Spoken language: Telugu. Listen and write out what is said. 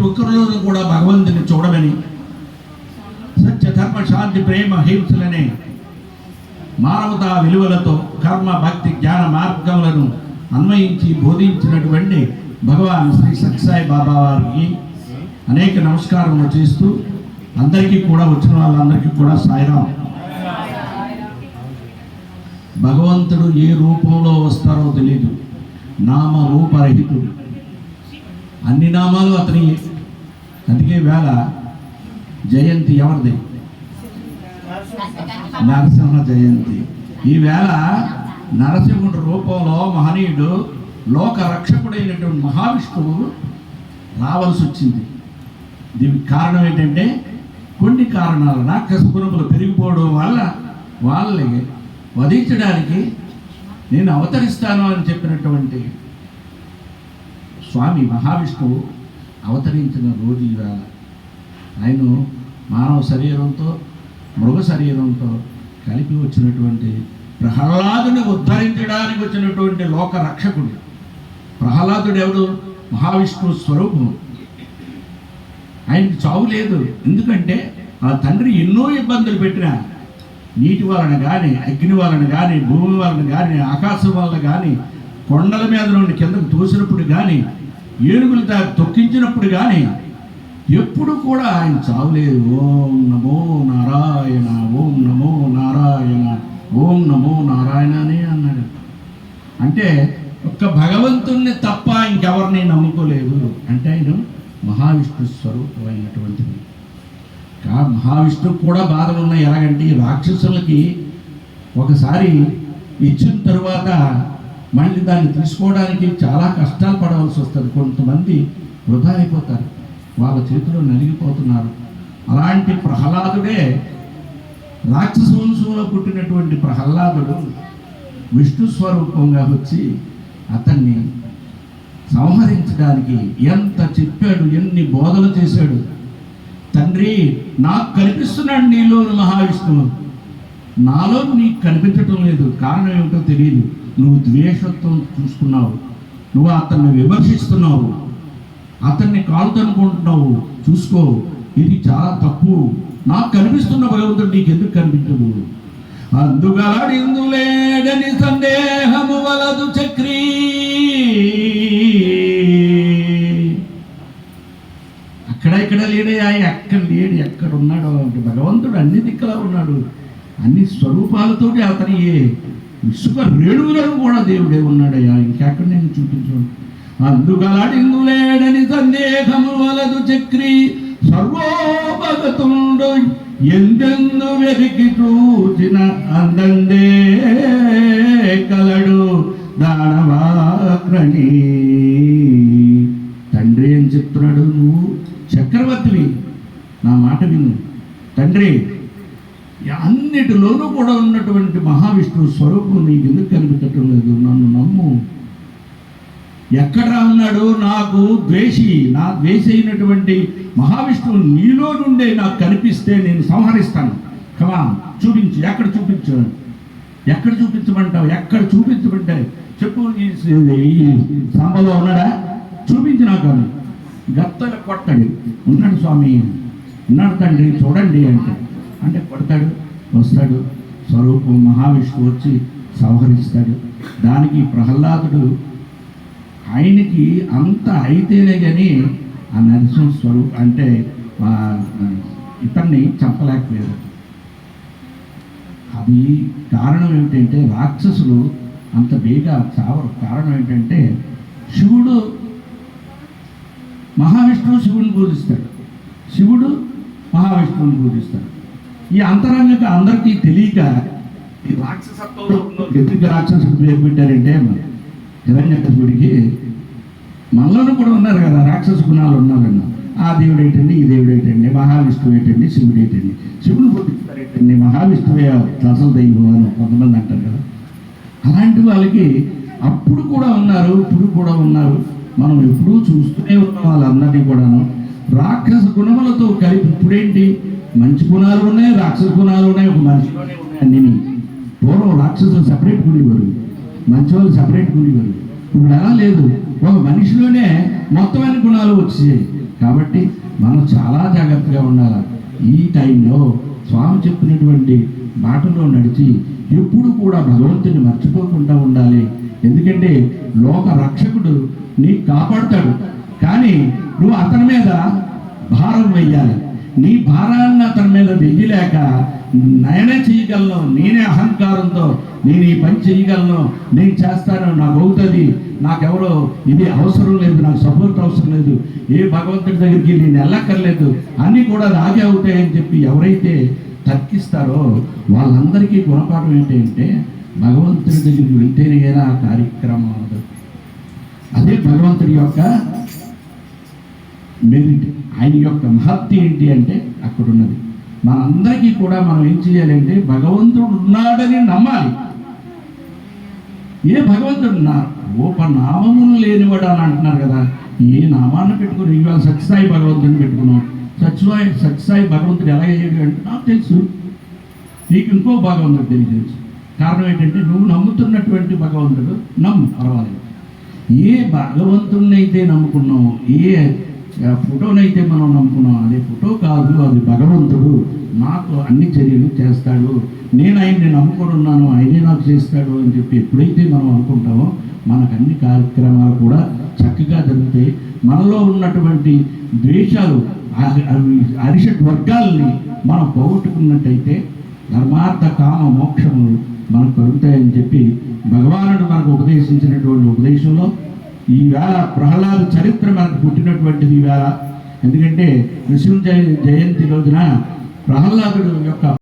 ఒక్కరిలోనూ కూడా భగవంతుని చూడమని, సత్య ధర్మ శాంతి ప్రేమ హింసలనే మానవతా విలువలతో కర్మ భక్తి జ్ఞాన మార్గములను అన్వయించి బోధించినటువంటి భగవాన్ శ్రీ సత్యసాయి బాబా వారికి అనేక నమస్కారములు చేస్తూ అందరికీ కూడా వచ్చిన వాళ్ళందరికీ కూడా సాయిరాం. భగవంతుడు ఏ రూపంలో వస్తారో తెలియదు, నామ రూపరహితుడు, అన్ని నామాలు అతని. అందుకే వేళ జయంతి ఎవరిది? నరసింహ జయంతి. ఈవేళ నరసింహుడి రూపంలో మహనీయుడు లోక రక్షకుడైనటువంటి మహావిష్ణువు రావాల్సి వచ్చింది. దీనికి కారణం ఏంటంటే కొన్ని కారణాలు. రాక్షస గుణములు పెరిగిపోవడం వల్ల వాళ్ళని వధించడానికి నేను అవతరిస్తాను అని చెప్పినటువంటి స్వామి మహావిష్ణువు అవతరించిన రోజు ఈవేళ. ఆయన మానవ శరీరంతో మృగ శరీరంతో కలిపి వచ్చినటువంటి ప్రహ్లాదుని ఉద్ధరించడానికి వచ్చినటువంటి లోక రక్షకుడు. ప్రహ్లాదుడు ఎవడు? మహావిష్ణువు స్వరూపం. ఆయనకి చావు లేదు. ఎందుకంటే ఆ తండ్రి ఎన్నో ఇబ్బందులు పెట్టినా, నీటి వలన కానీ, అగ్ని వలన కానీ, భూమి వలన కానీ, ఆకాశం వలన కానీ, కొండల మీద నుండి కిందకు తోసినప్పుడు కానీ, ఏనుగులు తొక్కించినప్పుడు కానీ ఎప్పుడు కూడా ఆయన చావులేదు. ఓం నమో నారాయణ, ఓం నమో నారాయణ, ఓం నమో నారాయణ అని అన్నాడు. అంటే ఒక్క భగవంతుణ్ణి తప్ప ఇంకెవరిని నమ్ముకోలేదు. అంటే ఆయన మహావిష్ణు స్వరూపమైనటువంటిది. మహావిష్ణువు కూడా బాధలు ఉన్నాయి. ఎలాగంటే రాక్షసులకి ఒకసారి ఇచ్చిన తరువాత మళ్ళీ దాన్ని తీసుకోవడానికి చాలా కష్టాలు పడవలసి వస్తుంది. కొంతమంది వృధా అయిపోతారు, వాళ్ళ చేతిలో నలిగిపోతున్నారు. అలాంటి ప్రహ్లాదుడే, రాక్షస వంశంలో పుట్టినటువంటి ప్రహ్లాదుడు విష్ణు స్వరూపంగా వచ్చి అతన్ని సంహరించడానికి ఎంత చెప్పాడు, ఎన్ని బోధలు చేశాడు. తండ్రి, నాకు కనిపిస్తున్నాడు నీలోను మహావిష్ణువు, నాలో నీకు కనిపించటం లేదు. కారణం ఏమిటో తెలియదు. నువ్వు ద్వేషత్వం చూసుకున్నావు, నువ్వు అతన్ని విమర్శిస్తున్నావు, అతన్ని కాలుతనుకుంటున్నావు. చూసుకో, ఇది చాలా తప్పు. నాకు కనిపిస్తున్న భగవంతుడు నీకు ఎందుకు కనిపించదు? అందుగలడిందులేడని సందేహము వలదు చక్రీ, ఇక్కడ లేడే, ఎక్కడ లేడు, ఎక్కడ ఉన్నాడు అంటే భగవంతుడు అన్ని దిక్కులా ఉన్నాడు. అన్ని స్వరూపాలతోటి అతని ఇసుక రేణువులను కూడా దేవుడే ఉన్నాడయ్యా. ఇంకెక్కడ నేను చూపించాను. అందుగలడిందులేడని సందేహము వలదు చక్రి, సర్వోపగతుండు ఎందెందు వెతికి చూచిన అందందే కలడు దానవాగ్రణి. తండ్రి అని చెప్తున్నాడు, నువ్వు చక్రవర్తివి, నా మాట విను తండ్రి. అన్నిటిలోనూ కూడా ఉన్నటువంటి మహావిష్ణువు స్వరూపం నీకు ఎందుకు కనిపించటం లేదు? నన్ను నమ్ము. ఎక్కడ ఉన్నాడు? నాకు ద్వేషి, నా ద్వేషి అయినటువంటి మహావిష్ణువు నీలో నుండే నాకు కనిపిస్తే నేను సంహరిస్తాను. కమా, చూపించు. ఎక్కడ చూపించు? ఎక్కడ చూపించమంటావు? ఎక్కడ చూపించమంటే చెప్పు. ఈ సంబలో ఉన్నాడా? చూపించి నాకు. అని గత్తలు కొట్టాడు. ఉన్నాడు స్వామి, ఉన్నాడు తండ్రి, చూడండి అంటే కొడతాడు. వస్తాడు స్వరూపం మహావిష్ణువు వచ్చి సంహరిస్తాడు. దానికి ప్రహ్లాదుడు ఆయనకి అంత అయితేనే కానీ ఆ నరసింహ స్వరూపం అంటే ఇతన్ని చంపలేకపోయారు. అది కారణం ఏమిటంటే రాక్షసులు అంత బేగా చావరు. కారణం ఏంటంటే శివుడు మహావిష్ణువు శివుని పూజిస్తాడు, శివుడు మహావిష్ణువుని పూజిస్తాడు. ఈ అంతరంగంగా అందరికీ తెలియక ఈ రాక్షసత్వంలో ఎందుకు రాక్షసుడు పేరు పెట్టారంటే హిరణ్యకశిపుడికి మనలోనూ కూడా ఉన్నారు కదా రాక్షస గుణాలు ఉన్నారన్న. ఆ దేవుడు ఏంటండి, ఈ దేవుడు ఏంటండి, మహావిష్ణువు ఏంటండి, శివుడు ఏంటండి, శివుని పూజిస్తారేంటండి, మహావిష్ణువే అసలు దైవం అని కొంతమంది అంటారు కదా. అలాంటి వాళ్ళకి అప్పుడు కూడా ఉన్నారు, ఇప్పుడు కూడా ఉన్నారు. మనం ఎప్పుడూ చూస్తూనే ఉన్నాం వాళ్ళందరినీ కూడాను. రాక్షస గుణములతో కలిపి ఇప్పుడేంటి మంచి గుణాలు ఉన్నాయి, రాక్షస గుణాలు ఉన్నాయి, ఒక మనిషిలోనే ఉన్నాయి అన్నీ. పూర్వం రాక్షసులు సపరేట్ ఉండేవారు, మంచి వాళ్ళు సపరేట్ ఉండేవారు. ఇప్పుడు అలా లేదు, ఒక మనిషిలోనే మొత్తం అన్ని గుణాలు వచ్చాయి. కాబట్టి మనం చాలా జాగ్రత్తగా ఉండాలి. ఈ టైంలో స్వామి చెప్పినటువంటి బాటలో నడిచి ఎప్పుడు కూడా భగవంతుని మర్చిపోకుండా ఉండాలి. ఎందుకంటే లోక రక్షకుడు నీకు కాపాడుతాడు, కానీ నువ్వు అతని మీద భారం వెయ్యాలి. నీ భారాన్ని అతని మీద వెయ్యలేక నేనే చేయగలను, నేనే అహంకారంతో నేను ఈ పని చేయగలను, నేను చేస్తాను, నాకు అవుతుంది, నాకెవరో ఇది అవసరం లేదు, నాకు సపోర్ట్ అవసరం లేదు, ఏ భగవంతుడి దగ్గరికి నేను వెళ్ళక్కర్లేదు, అన్నీ కూడా నాకే అవుతాయని చెప్పి ఎవరైతే తర్కిస్తారో వాళ్ళందరికీ గుణపాఠం ఏంటంటే భగవంతుడి దగ్గరికి వెళ్తేనే ఆ కార్యక్రమం అవుతుంది. అదే భగవంతుడి యొక్క మెరిట్, ఆయన యొక్క మహత్తి ఏంటి అంటే అక్కడ ఉన్నది. మనందరికీ కూడా మనం ఏం చేయాలంటే భగవంతుడు ఉన్నాడని నమ్మాలి. ఏ భగవంతుడు నామములు లేనివాడు అని అంటున్నారు కదా, ఏ నామాన్ని పెట్టుకుని ఇవాళ సత్యసాయి భగవంతుని పెట్టుకున్నాం. సత్యసాయి భగవంతుడు ఎలా అయ్యాడు అంటే నాకు తెలుసు, నీకు ఇంకో భగవంతుడు తెలియదు. కారణం ఏంటంటే నువ్వు నమ్ముతున్నటువంటి భగవంతుడు నమ్ము, పర్వాలేదు. ఏ భగవంతుడిని అయితే నమ్ముకున్నావు, ఏ ఫోటోనైతే మనం నమ్ముకున్నాం, అది ఫోటో కాదు, అది భగవంతుడు నాకు అన్ని చర్యలు చేస్తాడు, నేను ఆయన్ని నమ్ముకొని ఉన్నాను, ఆయనే నాకు చేస్తాడు అని చెప్పి ఎప్పుడైతే మనం అనుకుంటామో మనకు అన్ని కార్యక్రమాలు కూడా చక్కగా జరుగుతాయి. మనలో ఉన్నటువంటి ద్వేషాలు, అరిషట్ వర్గాలని మనం పోగొట్టుకున్నట్టయితే ధర్మార్థ కామ మోక్షములు మనకు కలుగుతాయని చెప్పి భగవానుడు మనకు ఉపదేశించినటువంటి ఉపదేశంలో ఈవేళ ప్రహ్లాద చరిత్ర మనకు పుట్టినటువంటిది ఈవేళ. ఎందుకంటే నృసింహ జయంతి రోజున ప్రహ్లాదుడు యొక్క